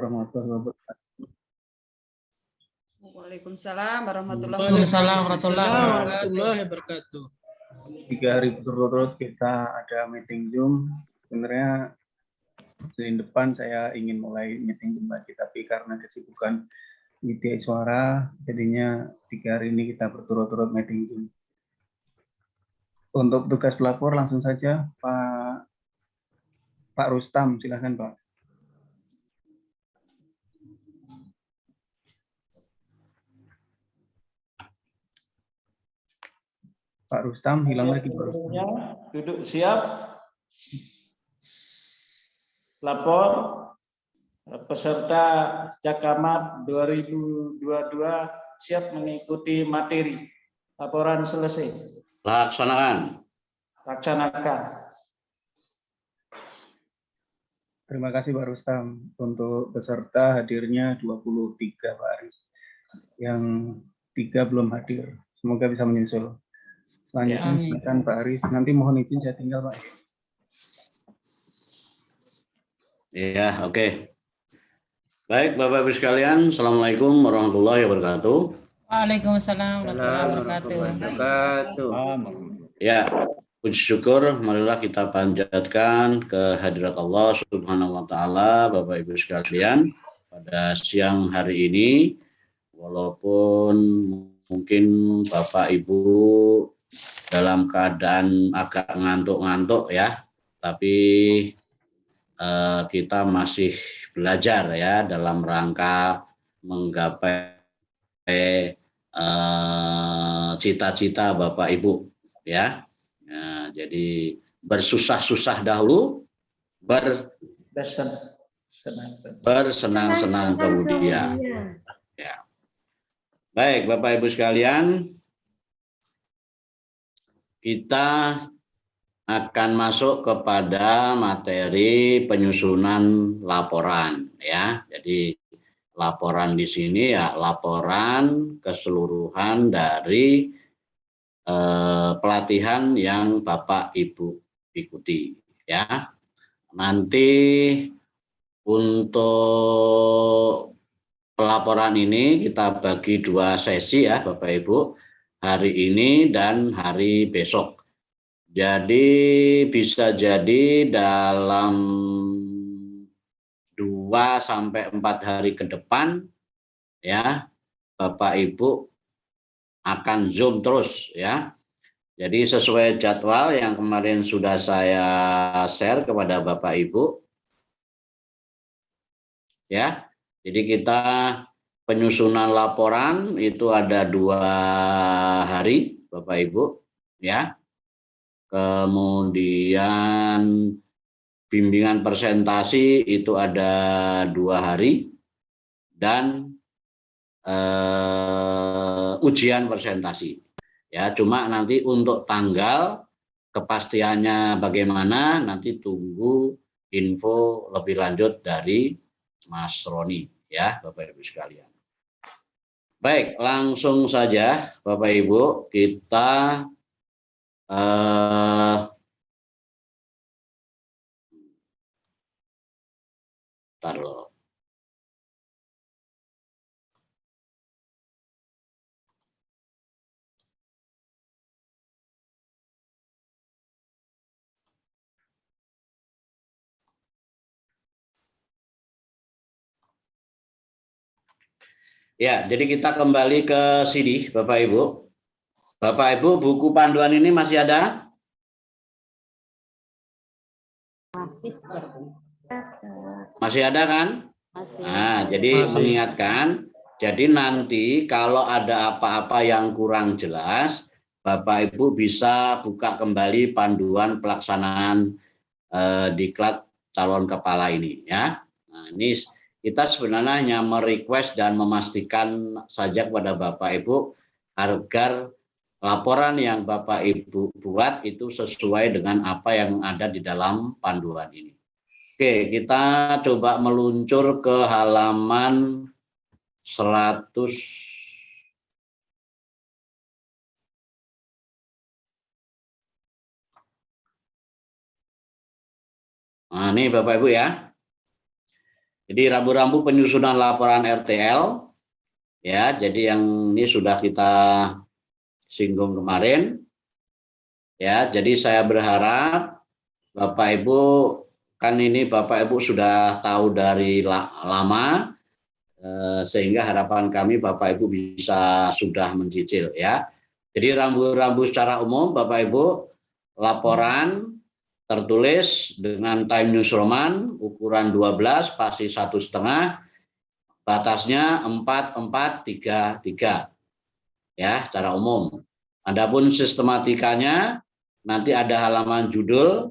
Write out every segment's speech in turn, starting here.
warahmatullahi wabarakatuh. Waalaikumsalam warahmatullahi wabarakatuh. 3 hari berturut-turut kita ada meeting Zoom. Sebenarnya Senin depan saya ingin mulai meeting Zoom lagi, tapi karena kesibukan media suara, jadinya 3 hari ini kita berturut-turut meeting Zoom. Untuk tugas pelapor langsung saja Pak Rustam, silakan Pak. Pak Rustam hilang lagi Pak Rustam. Duduk siap. Lapor peserta Cakamat 2022 siap mengikuti materi. Laporan selesai. Laksanakan. Terima kasih Pak Rustam. Untuk peserta hadirnya 23 Pak Aris. Yang 3 belum hadir. Semoga bisa menyusul. Selanjutnya silakan Pak Aris. Nanti mohon izin saya tinggal Pak. Ya, oke. Baik Bapak Ibu sekalian, Assalamualaikum warahmatullahi wabarakatuh. Waalaikumsalam warahmatullahi wabarakatuh. Ya, puji syukur marilah kita panjatkan kehadirat Allah Subhanahu wa taala Bapak Ibu sekalian pada siang hari ini, walaupun mungkin Bapak Ibu dalam keadaan agak ngantuk-ngantuk ya, tapi kita masih belajar ya dalam rangka menggapai cita-cita Bapak Ibu ya. Nah, jadi bersusah-susah dahulu, bersenang-senang kemudian. Ya. Baik Bapak Ibu sekalian, kita akan masuk kepada materi penyusunan laporan ya. Jadi laporan di sini ya laporan keseluruhan dari pelatihan yang Bapak Ibu ikuti ya. Nanti untuk pelaporan ini kita bagi 2 sesi ya Bapak Ibu, hari ini dan hari besok. Jadi bisa jadi dalam 2-4 hari ke depan ya Bapak Ibu akan Zoom terus ya. Jadi sesuai jadwal yang kemarin sudah saya share kepada Bapak Ibu ya. Jadi kita penyusunan laporan itu ada 2 hari Bapak Ibu ya. Kemudian bimbingan presentasi itu ada 2 hari dan ujian presentasi ya. Cuma nanti untuk tanggal kepastiannya bagaimana nanti tunggu info lebih lanjut dari Mas Roni ya Bapak Ibu sekalian. Baik, langsung saja Bapak Ibu kita taruh. Ya, jadi kita kembali ke sini Bapak Ibu. Bapak Ibu, buku panduan ini masih ada? Masih seperti. Masih ada kan? Masih. Nah, jadi mengingatkan, jadi nanti kalau ada apa-apa yang kurang jelas, Bapak Ibu bisa buka kembali panduan pelaksanaan diklat calon kepala ini ya. Nah, ini kita sebenarnya hanya merequest dan memastikan saja kepada Bapak Ibu agar laporan yang Bapak Ibu buat itu sesuai dengan apa yang ada di dalam panduan ini. Oke, kita coba meluncur ke halaman 100. Nah, ini Bapak Ibu ya. Jadi rambu-rambu penyusunan laporan RTL, ya, jadi yang ini sudah kita singgung kemarin, ya. Jadi saya berharap Bapak Ibu, kan ini Bapak Ibu sudah tahu dari lama, sehingga harapan kami Bapak Ibu bisa sudah mencicil, ya. Jadi rambu-rambu secara umum Bapak Ibu, laporan tertulis dengan time newsroman ukuran 12 pasti 1,5, batasnya 4433, ya, secara umum. Adapun sistematikanya nanti ada halaman judul,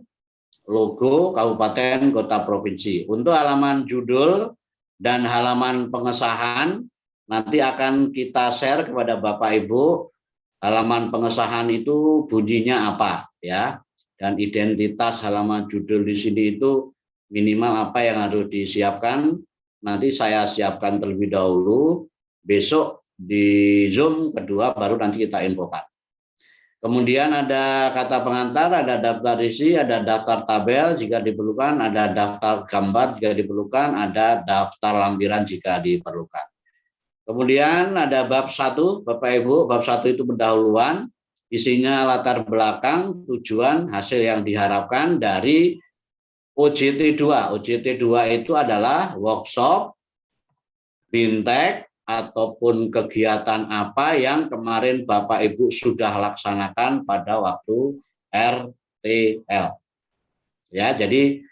logo, kabupaten, kota, provinsi. Untuk halaman judul dan halaman pengesahan nanti akan kita share kepada Bapak Ibu. Halaman pengesahan itu bunyinya apa, ya, dan identitas halaman judul di sini itu minimal apa yang harus disiapkan. Nanti saya siapkan terlebih dahulu, besok di Zoom kedua baru nanti kita infokan. Kemudian ada kata pengantar, ada daftar isi, ada daftar tabel jika diperlukan, ada daftar gambar jika diperlukan, ada daftar lampiran jika diperlukan. Kemudian ada bab 1, Bapak Ibu, bab 1 itu pendahuluan, isinya latar belakang, tujuan, hasil yang diharapkan dari OJT 2. OJT 2 itu adalah workshop, bintek, ataupun kegiatan apa yang kemarin Bapak Ibu sudah laksanakan pada waktu RTL. Ya, jadi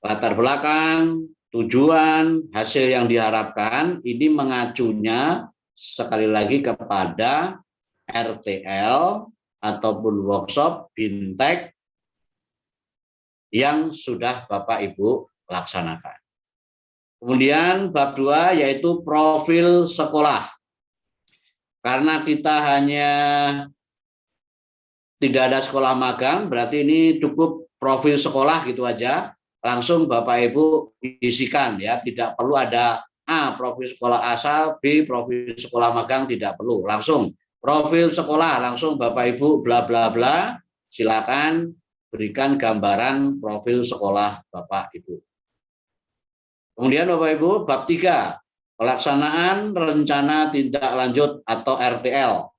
latar belakang, tujuan, hasil yang diharapkan ini mengacunya sekali lagi kepada RTL ataupun workshop bintek yang sudah Bapak Ibu laksanakan. Kemudian bab 2 yaitu profil sekolah. Karena kita hanya tidak ada sekolah magang, berarti ini cukup profil sekolah gitu aja. Langsung Bapak Ibu isikan, ya, tidak perlu ada A profil sekolah asal, B profil sekolah magang, tidak perlu. Langsung profil sekolah, langsung Bapak Ibu bla bla bla, silakan berikan gambaran profil sekolah Bapak Ibu. Kemudian Bapak Ibu bab 3, pelaksanaan rencana tindak lanjut atau RTL.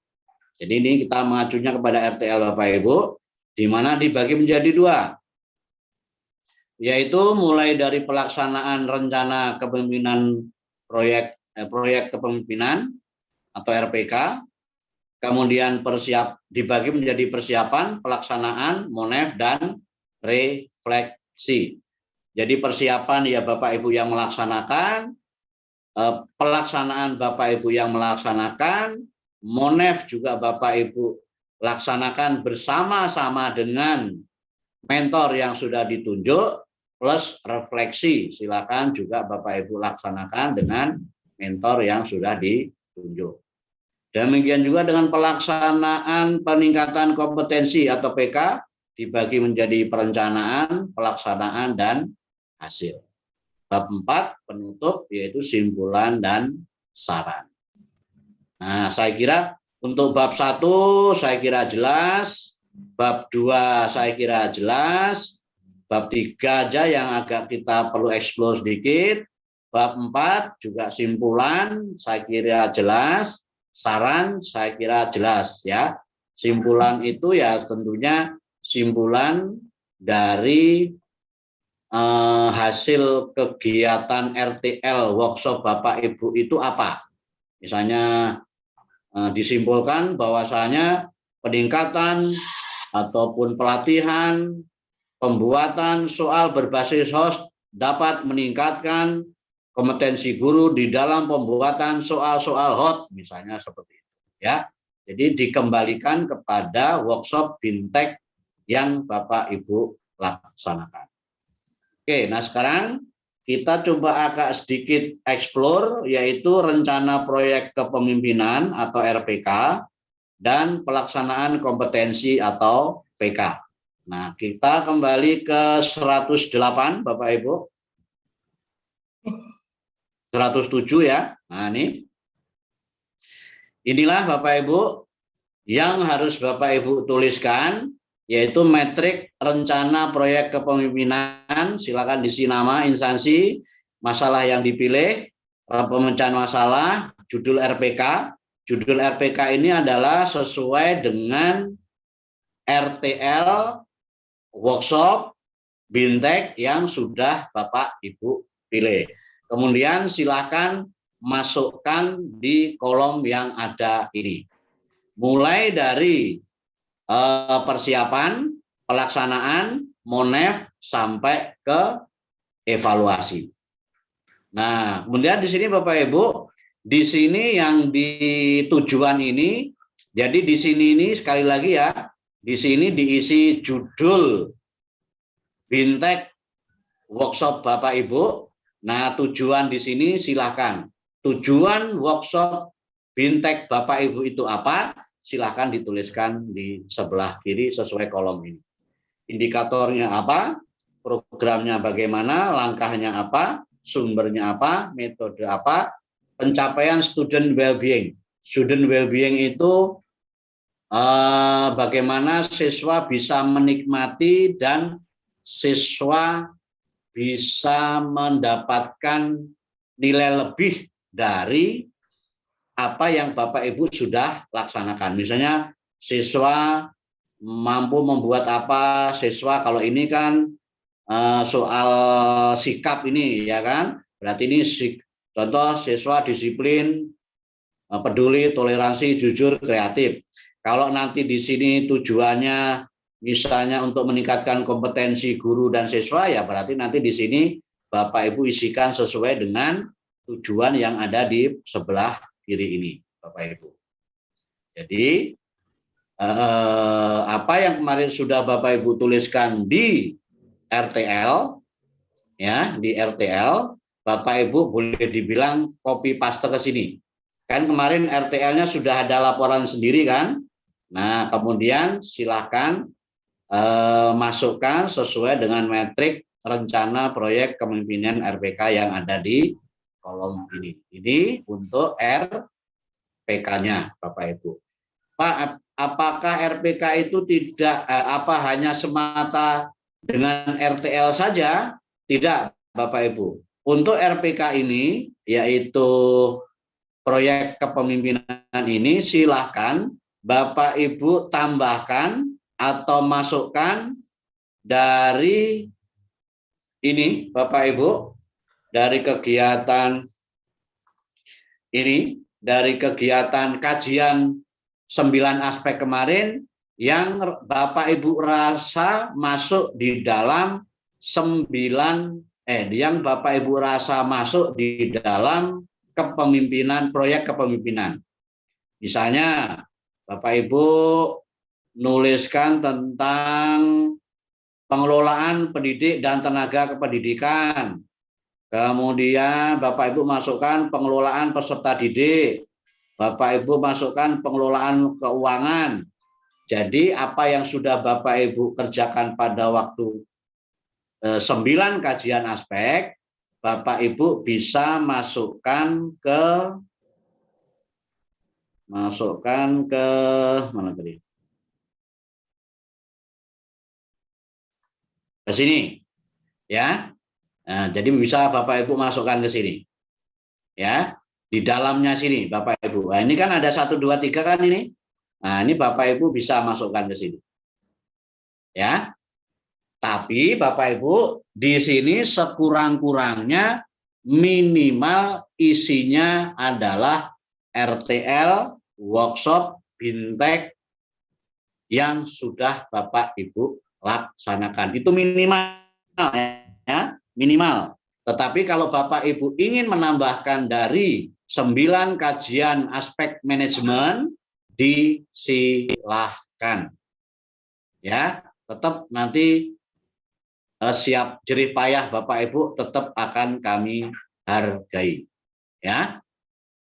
Jadi ini kita mengacunya kepada RTL Bapak Ibu, di mana dibagi menjadi 2. Yaitu mulai dari pelaksanaan rencana kepemimpinan proyek kepemimpinan atau RPK, kemudian dibagi menjadi persiapan, pelaksanaan, monef, dan refleksi. Jadi persiapan ya Bapak Ibu yang melaksanakan, pelaksanaan Bapak Ibu yang melaksanakan, monef juga Bapak Ibu laksanakan bersama-sama dengan mentor yang sudah ditunjuk, plus refleksi silakan juga Bapak Ibu laksanakan dengan mentor yang sudah ditunjuk. Demikian juga dengan pelaksanaan peningkatan kompetensi atau PK dibagi menjadi perencanaan, pelaksanaan, dan hasil. Bab 4 penutup yaitu simpulan dan saran. Nah, saya kira untuk bab 1 saya kira jelas, bab 2 saya kira jelas, bab 3 aja yang agak kita perlu eksplor sedikit, bab 4 juga simpulan saya kira jelas, saran saya kira jelas, ya. Simpulan itu ya tentunya simpulan dari hasil kegiatan RTL workshop Bapak Ibu itu apa. Misalnya disimpulkan bahwasanya peningkatan ataupun pelatihan pembuatan soal berbasis host dapat meningkatkan kompetensi guru di dalam pembuatan soal-soal hot, misalnya seperti itu, ya. Jadi dikembalikan kepada workshop bintek yang Bapak Ibu laksanakan. Oke, nah sekarang kita coba agak sedikit explore, yaitu rencana proyek kepemimpinan atau RPK dan pelaksanaan kompetensi atau PK. Nah, kita kembali ke 108 Bapak Ibu. 107 ya. Nah, inilah Bapak Ibu yang harus Bapak Ibu tuliskan, yaitu metrik rencana proyek kepemimpinan, silakan diisi nama instansi, masalah yang dipilih, pemecahan masalah, judul RPK. Judul RPK ini adalah sesuai dengan RTL workshop Bintek yang sudah Bapak Ibu pilih. Kemudian silakan masukkan di kolom yang ada ini. Mulai dari persiapan, pelaksanaan, monef sampai ke evaluasi. Nah, kemudian di sini Bapak Ibu, di sini yang di tujuan ini, jadi di sini ini sekali lagi ya, di sini diisi judul Bintek workshop Bapak Ibu. Nah, tujuan di sini silahkan. Tujuan workshop Bintek Bapak Ibu itu apa? Silahkan dituliskan di sebelah kiri sesuai kolom ini. Indikatornya apa? Programnya bagaimana? Langkahnya apa? Sumbernya apa? Metode apa? Pencapaian student well-being. Student well-being itu bagaimana siswa bisa menikmati dan siswa bisa mendapatkan nilai lebih dari apa yang Bapak Ibu sudah laksanakan. Misalnya siswa mampu membuat apa, siswa kalau ini kan soal sikap ini ya kan, berarti ini contoh siswa disiplin, peduli, toleransi, jujur, kreatif. Kalau nanti di sini tujuannya misalnya untuk meningkatkan kompetensi guru dan siswa, ya berarti nanti di sini Bapak Ibu isikan sesuai dengan tujuan yang ada di sebelah kiri ini, Bapak Ibu. Jadi apa yang kemarin sudah Bapak Ibu tuliskan di RTL, ya di RTL, Bapak Ibu boleh dibilang copy paste ke sini. Kan kemarin RTL-nya sudah ada laporan sendiri kan? Nah, kemudian silakan masukkan sesuai dengan metrik rencana proyek kepemimpinan RPK yang ada di kolom ini. Ini untuk RPK-nya, Bapak Ibu. Pak, apakah RPK itu tidak hanya semata dengan RTL saja? Tidak, Bapak Ibu. Untuk RPK ini, yaitu proyek kepemimpinan ini, silahkan Bapak Ibu tambahkan atau masukkan dari ini, Bapak Ibu, dari kegiatan ini, dari kegiatan kajian 9 aspek kemarin yang Bapak Ibu rasa masuk di dalam yang Bapak Ibu rasa masuk di dalam kepemimpinan, proyek kepemimpinan. Misalnya Bapak Ibu nuliskan tentang pengelolaan pendidik dan tenaga kependidikan. Kemudian Bapak Ibu masukkan pengelolaan peserta didik. Bapak Ibu masukkan pengelolaan keuangan. Jadi apa yang sudah Bapak Ibu kerjakan pada waktu 9 kajian aspek, Bapak Ibu bisa masukkan ke mana tadi? Ke sini, ya. Nah, jadi bisa Bapak Ibu masukkan ke sini, ya. Di dalamnya sini, Bapak Ibu. Nah, ini kan ada 1, 2, 3 kan ini. Nah, ini Bapak Ibu bisa masukkan ke sini, ya. Tapi Bapak Ibu di sini sekurang-kurangnya minimal isinya adalah RTL workshop Bintek yang sudah Bapak Ibu laksanakan. Itu minimal ya, minimal. Tetapi kalau Bapak Ibu ingin menambahkan dari 9 kajian aspek manajemen, disilahkan. Ya, tetap nanti siap jerih payah Bapak Ibu tetap akan kami hargai. Ya.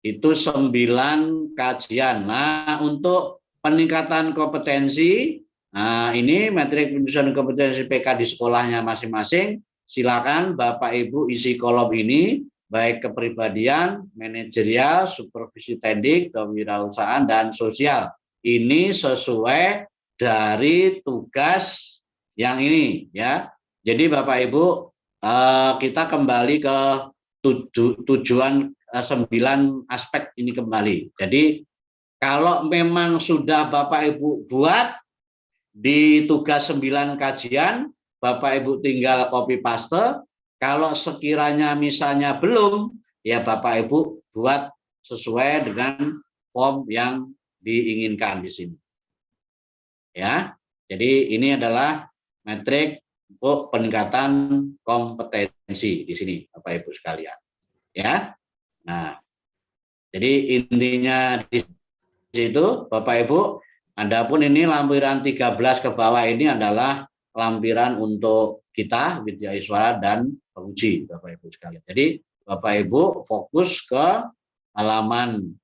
Itu 9 kajian. Nah, untuk peningkatan kompetensi, nah ini metrik pendidikan kompetensi PK di sekolahnya masing-masing, silakan Bapak Ibu isi kolom ini, baik kepribadian, manajerial, supervisi teknik, kewirausahaan, dan sosial. Ini sesuai dari tugas yang ini, ya. Jadi Bapak Ibu, kita kembali ke tujuan 9 aspek ini kembali. Jadi kalau memang sudah Bapak Ibu buat di tugas 9 kajian, Bapak Ibu tinggal copy paste. Kalau sekiranya misalnya belum, ya Bapak Ibu buat sesuai dengan form yang diinginkan di sini. Ya. Jadi ini adalah metrik untuk peningkatan kompetensi di sini, Bapak Ibu sekalian. Ya. Nah, jadi intinya di situ, Bapak Ibu, adapun ini lampiran 13 ke bawah ini adalah lampiran untuk kita, Widyaswara dan penguji, Bapak Ibu sekalian. Jadi, Bapak Ibu fokus ke halaman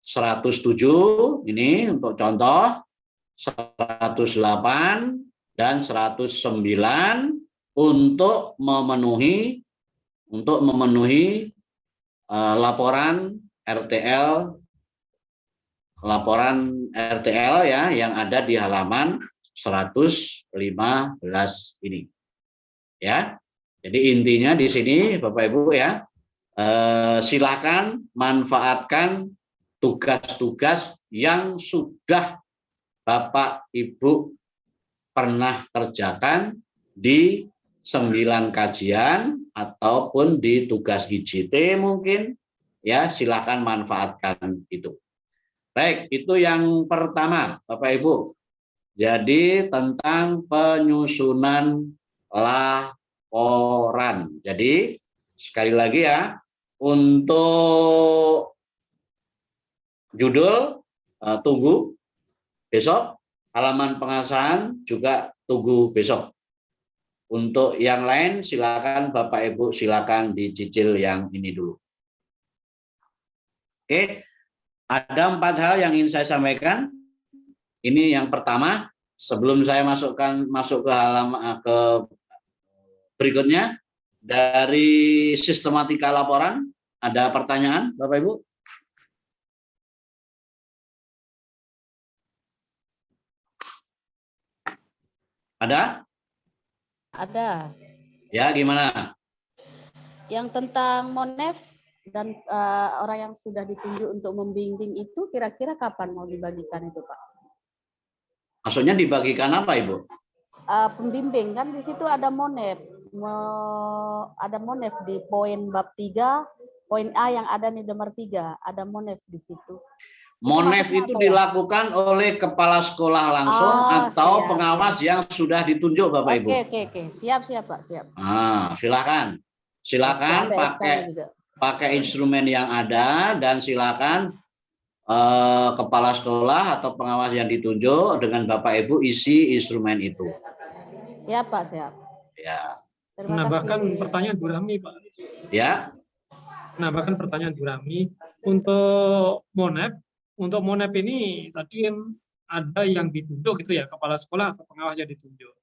107, ini untuk contoh, 108 dan 109 untuk memenuhi laporan RTL ya yang ada di halaman 115 ini. Ya. Jadi intinya di sini Bapak Ibu ya, silakan manfaatkan tugas-tugas yang sudah Bapak Ibu pernah kerjakan di 9 kajian ataupun di tugas IJT mungkin ya, silakan manfaatkan itu. Baik, itu yang pertama Bapak Ibu. Jadi tentang penyusunan laporan. Jadi sekali lagi ya, untuk judul tunggu besok, halaman pengasahan juga tunggu besok. Untuk yang lain silakan Bapak Ibu silakan dicicil yang ini dulu. Oke, ada 4 hal yang ingin saya sampaikan. Ini yang pertama, sebelum saya masuk ke halaman ke berikutnya, dari sistematika laporan ada pertanyaan Bapak Ibu? Ada? Ada. Ya, gimana? Yang tentang Monef dan orang yang sudah ditunjuk untuk membimbing itu kira-kira kapan mau dibagikan itu, Pak? Maksudnya dibagikan apa, Ibu? Pembimbing kan di situ ada Monef. Ada Monef di poin bab 3, poin A yang ada di nomor 3, ada Monef di situ. Monef itu dilakukan oleh kepala sekolah langsung atau siap, pengawas yang sudah ditunjuk Bapak Ibu. Oke. Siap Pak, siap. Silakan pakai instrumen yang ada dan silakan kepala sekolah atau pengawas yang ditunjuk dengan Bapak Ibu isi instrumen itu. Siap Pak, siap. Ya. Menambahkan pertanyaan Bu Rami, Pak. Ya. Menambahkan pertanyaan Bu Rami untuk Monef. Untuk Monef ini tadi ada yang ditunjuk gitu ya, kepala sekolah atau pengawas yang ditunjuk.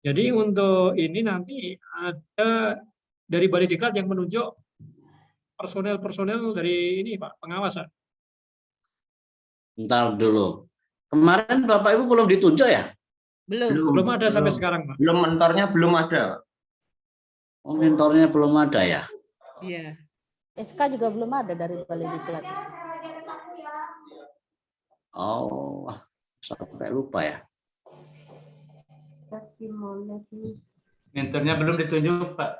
Jadi untuk ini nanti ada dari Balai Diklat yang menunjuk personel dari ini Pak, pengawasan. Bentar dulu. Kemarin Bapak Ibu belum ditunjuk ya? Belum ada sampai sekarang, Pak. Belum, mentornya belum ada. Oh, mentornya belum ada ya? Iya. SK juga belum ada dari Balai Diklat. Oh, sampai lupa ya. Mentornya belum ditunjuk, Pak.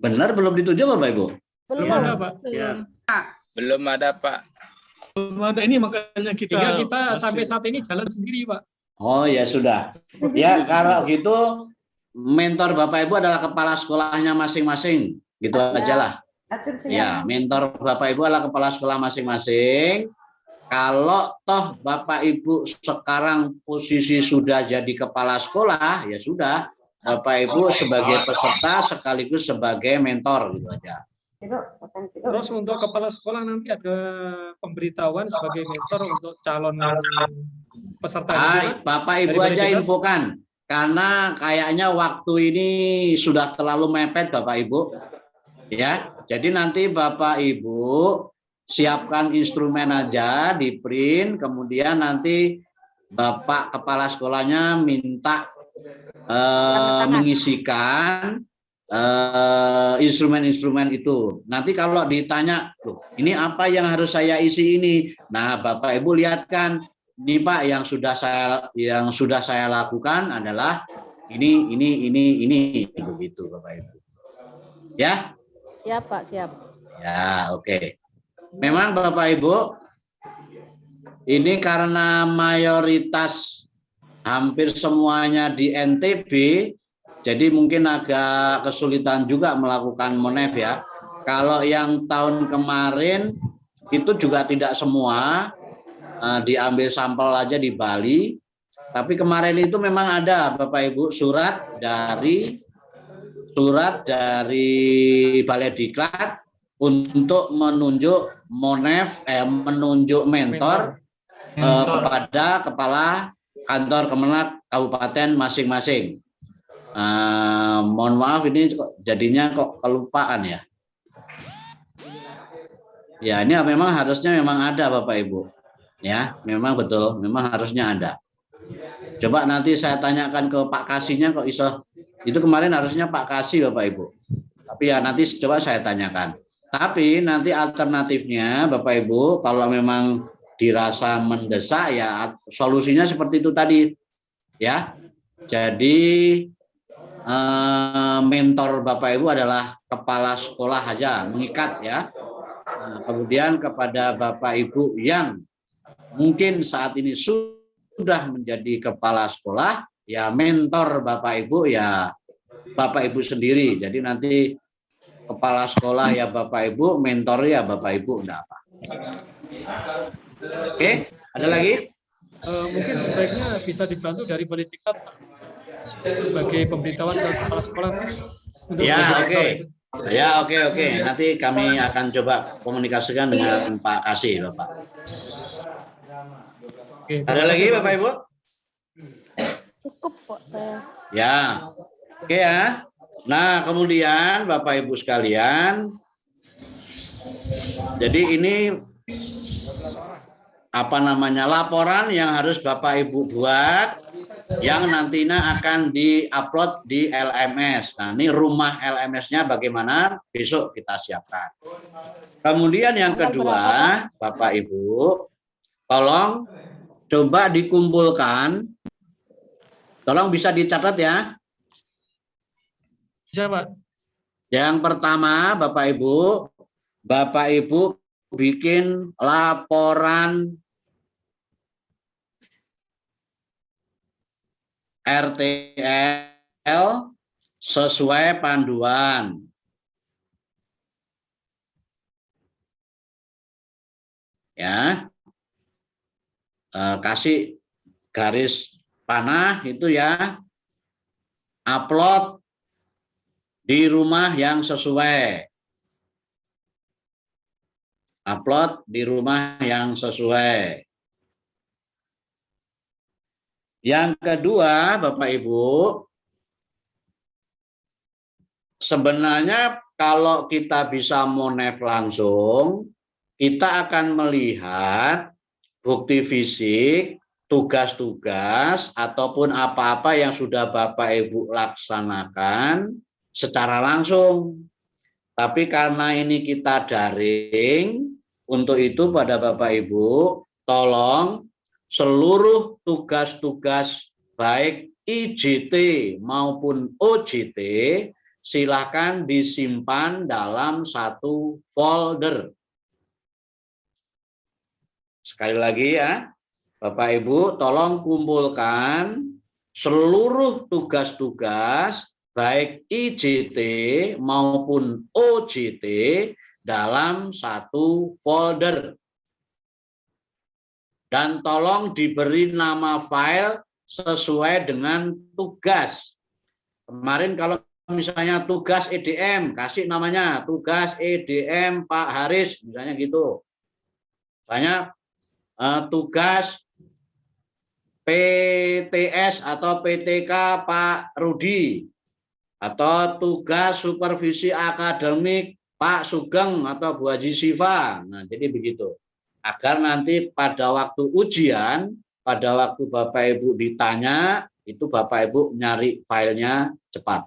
Benar belum ditunjuk Bapak Ibu? Belum ada, Pak. Ya. Belum ada, Pak. Belum ada, ini makanya kita sampai saat ini jalan sendiri, Pak. Oh ya sudah. Ya kalau gitu mentor Bapak Ibu adalah kepala sekolahnya masing-masing. Gitu aja lah. Ya, mentor Bapak Ibu adalah kepala sekolah masing-masing. Kalau toh Bapak Ibu sekarang posisi sudah jadi kepala sekolah, ya sudah. Bapak Ibu sebagai peserta sekaligus sebagai mentor gitu aja. Terus untuk kepala sekolah nanti ada pemberitahuan sebagai mentor untuk calon peserta. Bapak Ibu aja infokan. Karena kayaknya waktu ini sudah terlalu mepet Bapak Ibu. Ya, jadi nanti Bapak Ibu siapkan instrumen aja di print, kemudian nanti Bapak kepala sekolahnya minta mengisikan instrumen-instrumen itu. Nanti kalau ditanya, loh, ini apa yang harus saya isi ini? Nah, Bapak Ibu lihatkan, ini Pak yang sudah saya lakukan adalah ini begitu Bapak Ibu. Ya? Siap, Pak, siap. Ya, oke. Memang Bapak Ibu, ini karena mayoritas hampir semuanya di NTB, jadi mungkin agak kesulitan juga melakukan MONEF ya. Kalau yang tahun kemarin itu juga tidak semua diambil sampel aja di Bali. Tapi kemarin itu memang ada Bapak Ibu surat dari Balai Diklat untuk menunjuk MONEF, menunjuk mentor kepada kepala kantor Kemenag kabupaten masing-masing. Mohon maaf ini jadinya kok kelupaan ya. Ya ini memang harusnya ada Bapak Ibu. Ya memang betul, memang harusnya ada. Coba nanti saya tanyakan ke Pak Kasihnya kok iso. Itu kemarin harusnya Pak Kasih Bapak Ibu. Tapi ya nanti coba saya tanyakan. Tapi nanti alternatifnya Bapak Ibu kalau memang dirasa mendesak ya solusinya seperti itu tadi. Ya. Jadi mentor Bapak Ibu adalah kepala sekolah aja, mengikat ya. Kemudian kepada Bapak Ibu yang mungkin saat ini sudah menjadi kepala sekolah, ya mentor Bapak Ibu ya Bapak Ibu sendiri. Jadi nanti kepala sekolah ya Bapak Ibu, mentor ya Bapak Ibu, enggak apa. Oke, ada lagi? Mungkin sebaiknya bisa dibantu dari Balai Diklat sebagai pemberitahuan ke kepala sekolah. Ya, oke. Ya, oke. Nanti kami akan coba komunikasikan dengan Pak Kasih, Bapak. Oke, ada lagi, Bapak Ibu? Cukup kok saya. Ya, oke ya. Nah, kemudian Bapak Ibu sekalian, jadi ini laporan yang harus Bapak Ibu buat yang nantinya akan diupload di LMS. Nah, ini rumah LMS-nya bagaimana? Besok kita siapkan. Kemudian yang kedua, Bapak Ibu, tolong coba dikumpulkan. Tolong bisa dicatat ya. Bisa, Pak. Yang pertama, Bapak Ibu bikin laporan RTL sesuai panduan. Ya. Kasih garis panah itu ya. Upload di rumah yang sesuai. Upload di rumah yang sesuai. Yang kedua, Bapak Ibu, sebenarnya kalau kita bisa MONEF langsung, kita akan melihat bukti fisik, tugas-tugas, ataupun apa-apa yang sudah Bapak Ibu laksanakan secara langsung. Tapi karena ini kita daring, untuk itu pada Bapak Ibu, tolong seluruh tugas-tugas baik IJT maupun OJT silakan disimpan dalam satu folder. Sekali lagi ya, Bapak Ibu tolong kumpulkan seluruh tugas-tugas baik IJT maupun OJT dalam satu folder. Dan tolong diberi nama file sesuai dengan tugas. Kemarin kalau misalnya tugas EDM, kasih namanya tugas EDM Pak Haris, misalnya gitu. Misalnya tugas PTS atau PTK Pak Rudi, atau tugas supervisi akademik Pak Sugeng atau Bu Haji Siva. Nah, jadi begitu. Agar nanti pada waktu ujian, pada waktu Bapak Ibu ditanya, itu Bapak Ibu nyari filenya cepat.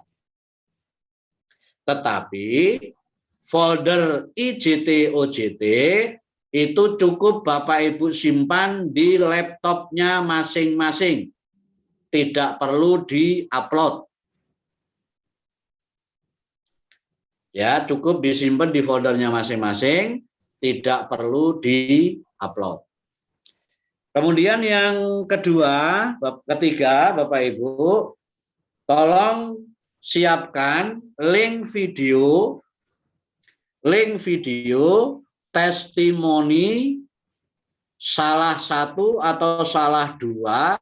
Tetapi folder IJT OJT itu cukup Bapak Ibu simpan di laptopnya masing-masing. Tidak perlu di-upload. Ya, cukup disimpan di foldernya masing-masing, tidak perlu di-upload. Kemudian yang ketiga, Bapak Ibu, tolong siapkan link video testimoni salah satu atau salah dua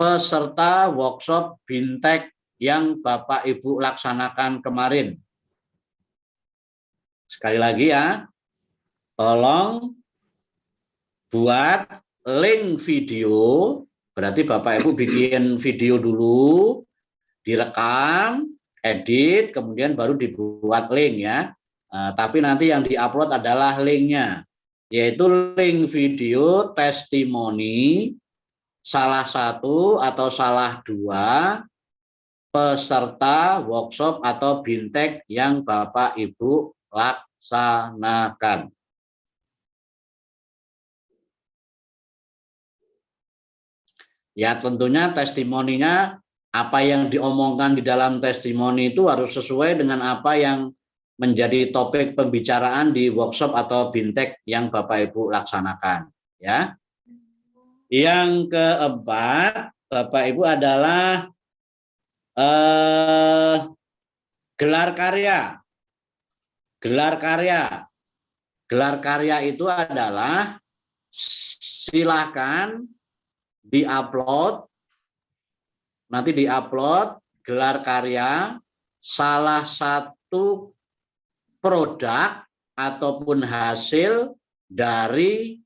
peserta workshop BINTEK yang Bapak Ibu laksanakan kemarin. Sekali lagi ya, tolong buat link video, berarti Bapak Ibu bikin video dulu, direkam, edit, kemudian baru dibuat link ya. Tapi nanti yang diupload adalah linknya, yaitu link video testimoni salah satu atau salah dua peserta workshop atau BINTEK yang Bapak Ibu laksanakan. Ya tentunya testimoninya, apa yang diomongkan di dalam testimoni itu harus sesuai dengan apa yang menjadi topik pembicaraan di workshop atau BINTEK yang Bapak Ibu laksanakan. Ya. Yang keempat, Bapak Ibu adalah gelar karya. Gelar karya. Gelar karya itu adalah silakan diupload, nanti diupload gelar karya salah satu produk ataupun hasil dari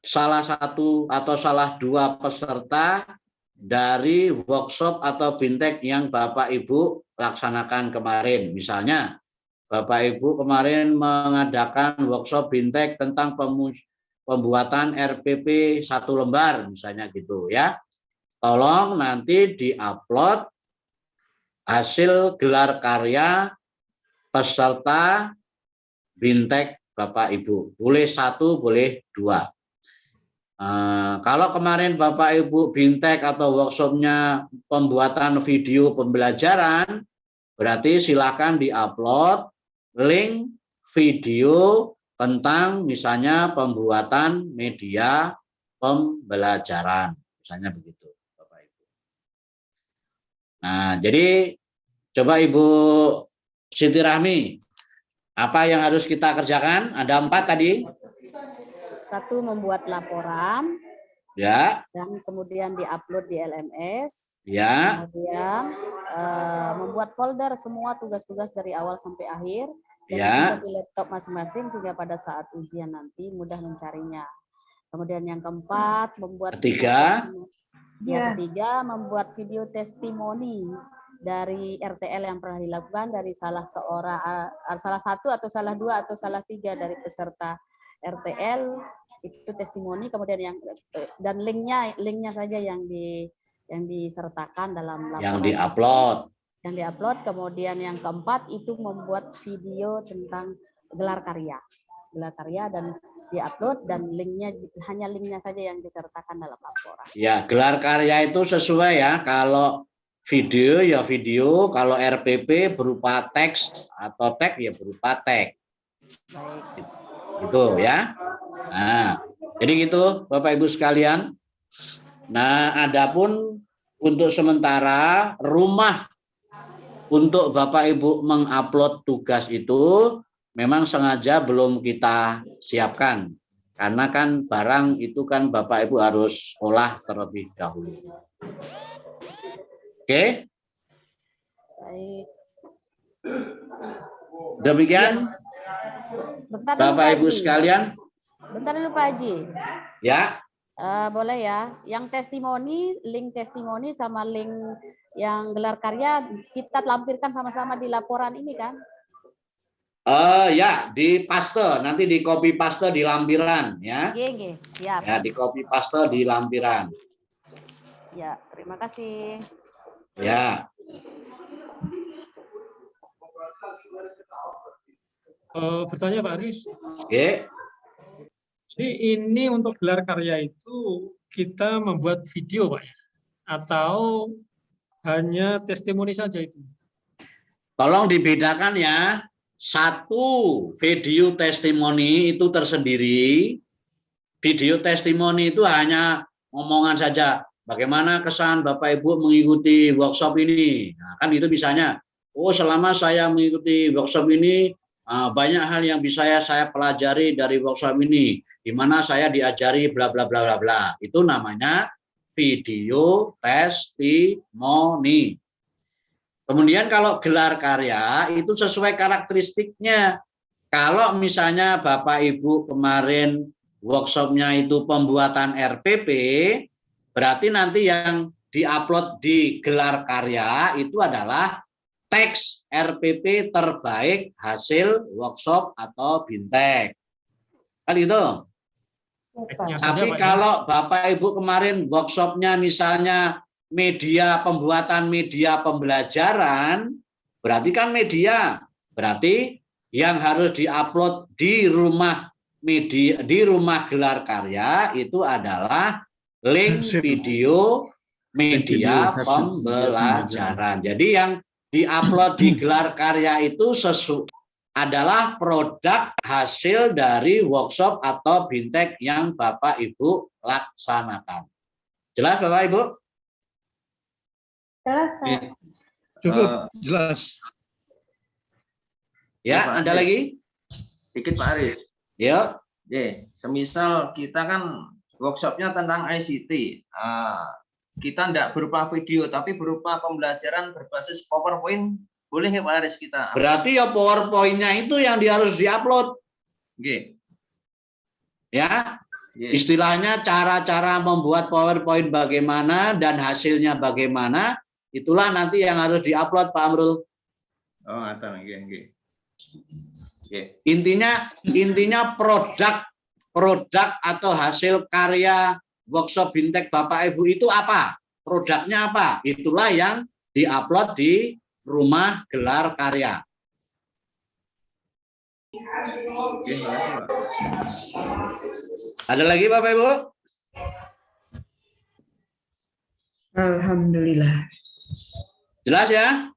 salah satu atau salah dua peserta dari workshop atau BINTEK yang Bapak Ibu laksanakan kemarin. Misalnya Bapak Ibu kemarin mengadakan workshop BINTEK tentang pembuatan RPP 1 lembar misalnya gitu ya. Tolong nanti diupload hasil gelar karya peserta BINTEK Bapak Ibu. Boleh 1, boleh 2. Kalau kemarin Bapak Ibu BINTEK atau workshopnya pembuatan video pembelajaran, berarti silakan diupload link video tentang misalnya pembuatan media pembelajaran, misalnya begitu, Bapak Ibu. Nah, jadi coba Ibu Siti Rahmi, apa yang harus kita kerjakan? Ada 4 tadi. 1, membuat laporan. Ya. Dan kemudian diupload di LMS. Ya. Kemudian membuat folder semua tugas-tugas dari awal sampai akhir. Dan ya. di laptop masing-masing sehingga pada saat ujian nanti mudah mencarinya. Kemudian yang keempat, membuat yang ketiga, membuat video testimoni dari RTL yang pernah dilakukan dari salah satu atau salah dua atau salah 3 dari peserta RTL itu testimoni. Kemudian yang dan linknya saja yang disertakan dalam laporan. Yang diupload. Kemudian yang keempat itu membuat video tentang gelar karya dan diupload, dan hanya linknya saja yang disertakan dalam laporan. Ya, gelar karya itu sesuai ya. Kalau video ya video, kalau RPP berupa teks atau tag ya berupa tag. Baik. Gitu ya. Nah, jadi gitu Bapak Ibu sekalian. Nah, adapun untuk sementara rumah untuk Bapak Ibu mengupload tugas itu memang sengaja belum kita siapkan. Karena kan barang itu kan Bapak Ibu harus olah terlebih dahulu. Oke? Baik. Demikian Bapak Ibu sekalian. Bentar dulu Pak Haji. Ya. Boleh ya. Yang testimoni, link testimoni sama link yang gelar karya kita lampirkan sama-sama di laporan ini kan? Ya, di paste, nanti di copy paste di lampiran ya. Oke, siap. Ya, di copy paste di lampiran. Ya, terima kasih. Ya. bertanya Pak Aris. Oke. Jadi ini untuk gelar karya itu kita membuat video Pak ya? Atau hanya testimoni saja itu? Tolong dibedakan ya. Satu video testimoni itu tersendiri. Video testimoni itu hanya omongan saja. Bagaimana kesan Bapak Ibu mengikuti workshop ini? Nah, kan itu bisanya. Oh, selama saya mengikuti workshop ini, banyak hal yang bisa saya pelajari dari workshop ini. Di mana saya diajari bla bla bla bla bla. Itu namanya video testimoni. Kemudian kalau gelar karya itu sesuai karakteristiknya. Kalau misalnya Bapak Ibu kemarin workshopnya itu pembuatan RPP, berarti nanti yang diupload di gelar karya itu adalah teks RPP terbaik hasil workshop atau bintek. Kan itu. Tapi kalau Bapak Ibu kemarin workshopnya misalnya media pembuatan media pembelajaran, berarti kan media. Berarti yang harus diupload di rumah media, di rumah gelar karya itu adalah link video media pembelajaran. Jadi yang diupload di gelar karya itu adalah produk hasil dari workshop atau bintek yang Bapak Ibu laksanakan. Jelas Bapak Ibu? Jelas, Pak. Cukup, jelas. Ya, ada lagi? Dikit Pak Aris. Ya. Semisal kita kan workshopnya tentang ICT. Kita tidak berupa video, tapi berupa pembelajaran berbasis PowerPoint. Boleh nggak Pak Aris kita? Berarti ya PowerPoint-nya itu yang harus diupload. Oke. Ya, istilahnya cara-cara membuat PowerPoint bagaimana dan hasilnya bagaimana, itulah nanti yang harus diupload Pak Amrul. Oh, atau oke. Intinya produk atau hasil karya workshop bintek Bapak Ibu itu apa? Produknya apa? Itulah yang diupload di rumah gelar karya. Oke, makasih, Pak. Ada lagi Bapak Ibu? Alhamdulillah. Jelas ya?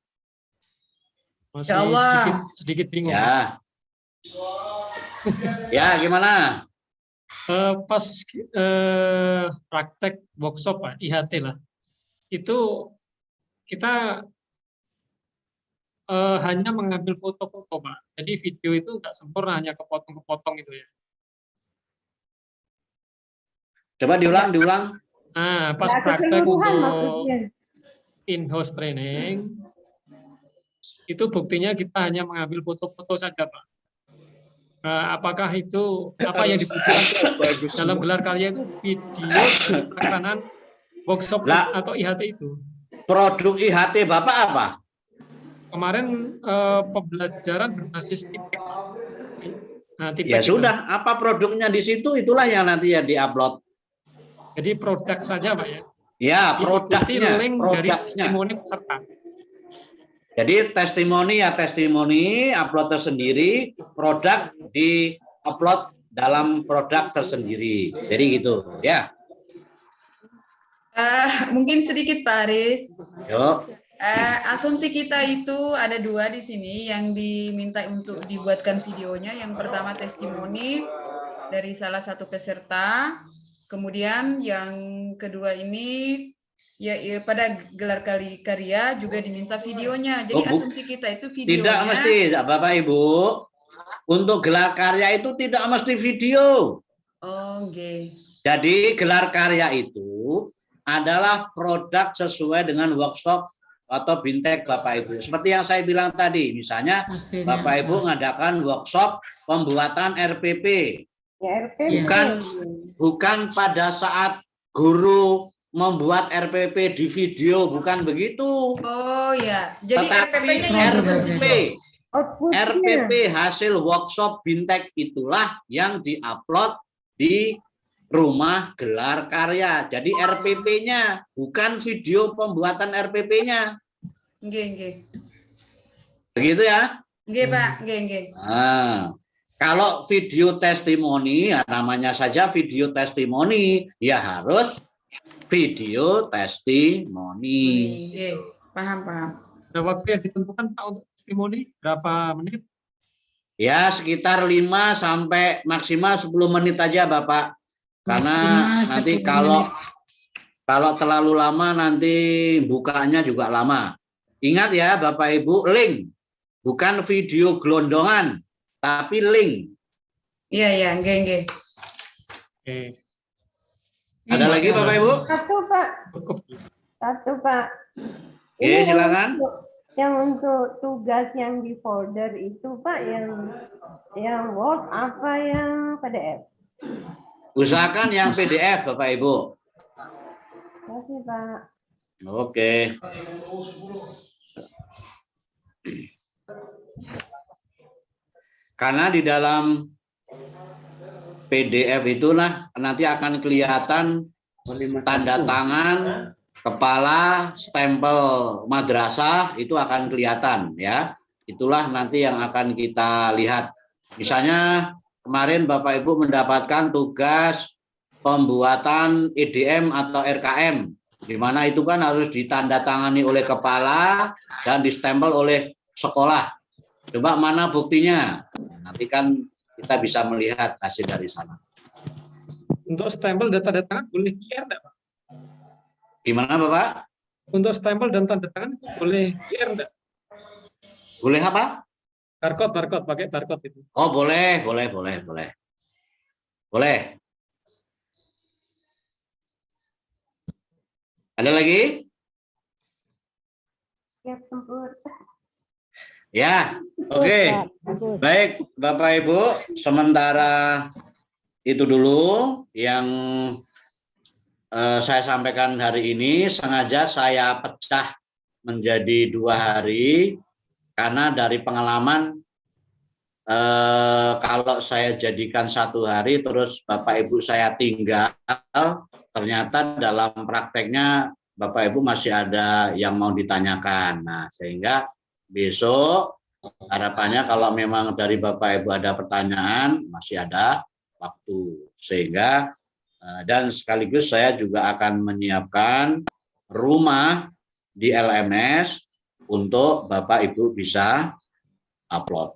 Masih Ya Allah. sedikit bingung. Ya. Ya, gimana? Pas praktek workshop Pak, IHT lah, itu kita hanya mengambil foto-foto Pak. Jadi video itu nggak sempurna, hanya kepotong-kepotong itu ya. Coba diulang. Nah, pas Nggak praktek keseluruhan untuk maksudnya. in-house training, itu buktinya kita hanya mengambil foto-foto saja Pak. Apakah itu apa yang dibutuhkan dalam gelar karya itu video dari pelaksanaan workshop atau IHT itu? Produk IHT Bapak apa? Kemarin pembelajaran berbasis tipek. Nah, tipek Ya itu. sudah, apa produknya di situ itulah yang nanti ya diupload. Jadi produk saja Pak ya. Ya, Diikuti produknya. link dari testimoni peserta. Jadi testimoni, upload tersendiri, produk di-upload dalam produk tersendiri. Jadi gitu, ya. Mungkin sedikit Pak Aris. Yuk. Asumsi kita itu ada dua di sini yang diminta untuk dibuatkan videonya. Yang pertama testimoni dari salah satu peserta. Kemudian yang kedua ini ya pada gelar karya juga diminta videonya. Jadi asumsi kita itu videonya. Tidak mesti, Bapak Ibu. Untuk gelar karya itu tidak mesti video. Oh, okay. Jadi gelar karya itu adalah produk sesuai dengan workshop atau bintek Bapak Ibu. Seperti yang saya bilang tadi, misalnya Bapak Ibu mengadakan workshop pembuatan RPP. Ya, RPP. Bukan pada saat guru membuat RPP di video, bukan begitu. Oh ya, jadi RPP hasil workshop bintek itulah yang diupload di rumah gelar karya. Jadi RPP-nya bukan video pembuatan RPP-nya. Nggih. Begitu ya? Nggih, Pak. Nggih. Nah, kalau video testimoni, ya namanya saja video testimoni, ya harus video testimoni. Nggih, paham. Ada waktu yang ditentukan Pak untuk testimoni berapa menit? Ya, sekitar 5 sampai maksimal 10 menit aja, Bapak. Karena nanti kalau terlalu lama nanti bukanya juga lama. Ingat ya Bapak Ibu, link. Bukan video gelondongan, tapi link. Iya, nggih. Oke. Ada lagi Bapak Ibu? Satu Pak. Oke, silakan. Yang untuk tugas yang di folder itu Pak, yang Word apa yang PDF? Usahakan yang PDF Bapak Ibu. Terima kasih Pak. Oke. Karena di dalam PDF itulah nanti akan kelihatan tanda tangan kepala, stempel madrasah itu akan kelihatan ya. Itulah nanti yang akan kita lihat. Misalnya kemarin Bapak Ibu mendapatkan tugas pembuatan EDM atau RKM, di mana itu kan harus ditandatangani oleh kepala dan distempel oleh sekolah. Coba mana buktinya? Nanti kan kita bisa melihat hasil dari sana. Untuk stempel dan tanda tangan boleh QR enggak, Pak? Gimana Bapak? Untuk stempel dan tanda tangan boleh QR enggak? Boleh apa? Barcode, pakai barcode itu. Oh, boleh. Ada lagi? Siap tempur. Ya, oke. Baik, Bapak Ibu, sementara itu dulu yang saya sampaikan hari ini. Sengaja saya pecah menjadi 2 hari karena dari pengalaman kalau saya jadikan 1 hari terus Bapak Ibu saya tinggal, ternyata dalam prakteknya Bapak Ibu masih ada yang mau ditanyakan. Nah, sehingga besok harapannya kalau memang dari Bapak Ibu ada pertanyaan, masih ada waktu. Sehingga dan sekaligus saya juga akan menyiapkan rumah di LMS untuk Bapak Ibu bisa upload.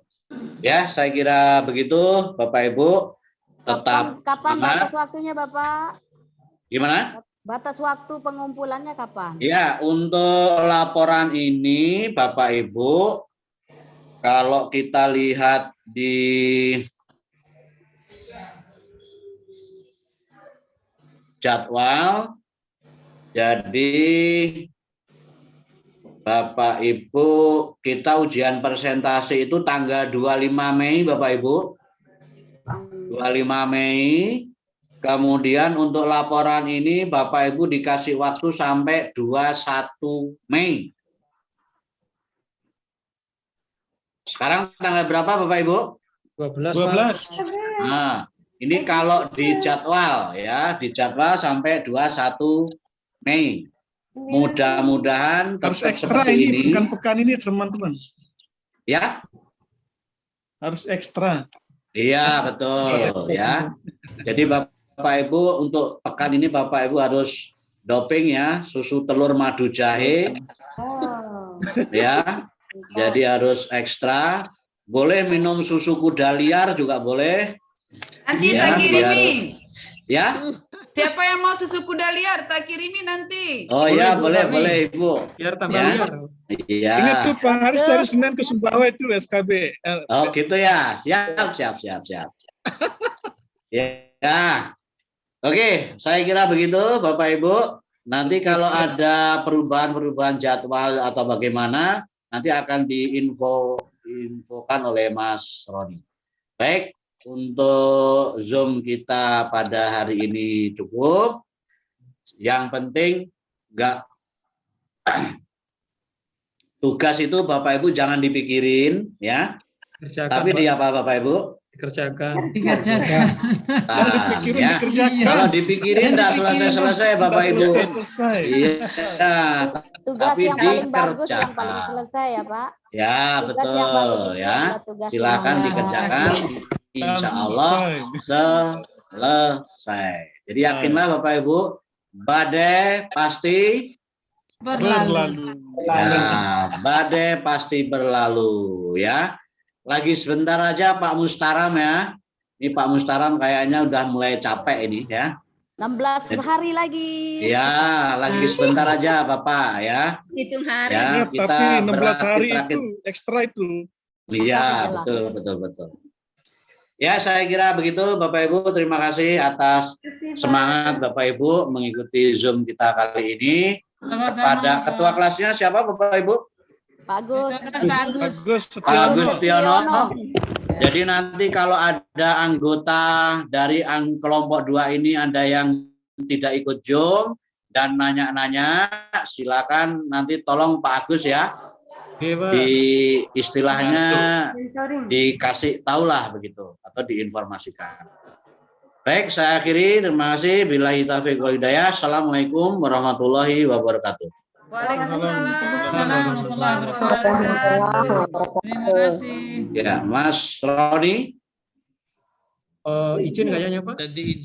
Ya, saya kira begitu Bapak Ibu. Tetap kapan batas waktunya Bapak? Gimana? Batas waktu pengumpulannya kapan? Ya, untuk laporan ini Bapak Ibu, kalau kita lihat di jadwal, jadi Bapak Ibu, kita ujian presentasi itu tanggal 25 Mei Bapak Ibu. 25 Mei. Kemudian untuk laporan ini Bapak Ibu dikasih waktu sampai 21 Mei. Sekarang tanggal berapa Bapak Ibu? 12. Nah, ini kalau di jadwal ya, di jadwal sampai 21 Mei. Mudah-mudahan Harus tetap ekstra seperti ini, ini. bukan pekan ini teman-teman. Ya? Harus ekstra. Iya, betul ya. Jadi Bapak Ibu untuk pekan ini Bapak Ibu harus doping ya, susu telur madu jahe. Ya. Jadi harus ekstra. Boleh minum susu kuda liar juga boleh. Nanti ya, tak kirimi. Ya. Siapa yang mau susu kuda liar tak kirimi nanti. Oh iya, boleh Ibu. Biar tambah ya. liar. Iya. Ingat tuh Pak, harus dari Senin ke Sumbawa itu SKB. Oh gitu ya. Siap. Ya. Oke, saya kira begitu Bapak Ibu. Nanti kalau ada perubahan jadwal atau bagaimana, nanti akan diinfokan oleh Mas Roni. Baik, untuk Zoom kita pada hari ini cukup. Yang penting tugas itu Bapak Ibu jangan dipikirin ya. Kerjakan, tapi di apa Bapak Ibu? Dikerjakan. Nah, ya. Kalau dipikirin enggak selesai-selesai Bapak Ibu. Selesai. Iya. Tugas tapi yang paling bagus, dikerjakan. yang paling selesai ya Pak. Ya, Tugas yang bagus betul itu ya. adalah tugas Silakan yang dikerjakan. Insya Allah selesai. Jadi yakinlah Bapak Ibu, badai pasti Berlalu. ya, badai pasti berlalu ya. Lagi sebentar aja Pak Mustaram ya. Ini Pak Mustaram kayaknya udah mulai capek ini ya. 16 hari lagi. Ya, lagi sebentar aja Bapak ya. Hitung hari. Ya, Tapi kita 16 hari berakit-rakit. itu ekstra itu. Iya, betul. Ya, saya kira begitu Bapak Ibu. Terima kasih atas semangat Bapak Ibu mengikuti Zoom kita kali ini. Kepada ketua kelasnya siapa Bapak Ibu? Pak Agus. Pak Agus Tiono. Jadi nanti kalau ada anggota dari kelompok 2 ini ada yang tidak ikut Zoom dan nanya-nanya, silakan nanti tolong Pak Agus ya. Di istilahnya dikasih tahulah begitu atau diinformasikan. Baik, saya akhiri. Terima kasih. Billahi taufiq wal hidayah. Assalamualaikum warahmatullahi wabarakatuh. Waalaikumsalam warahmatullahi wabarakatuh. Terima kasih. Ya, Mas Roni. Izin kayaknya Pak. Jadi izin.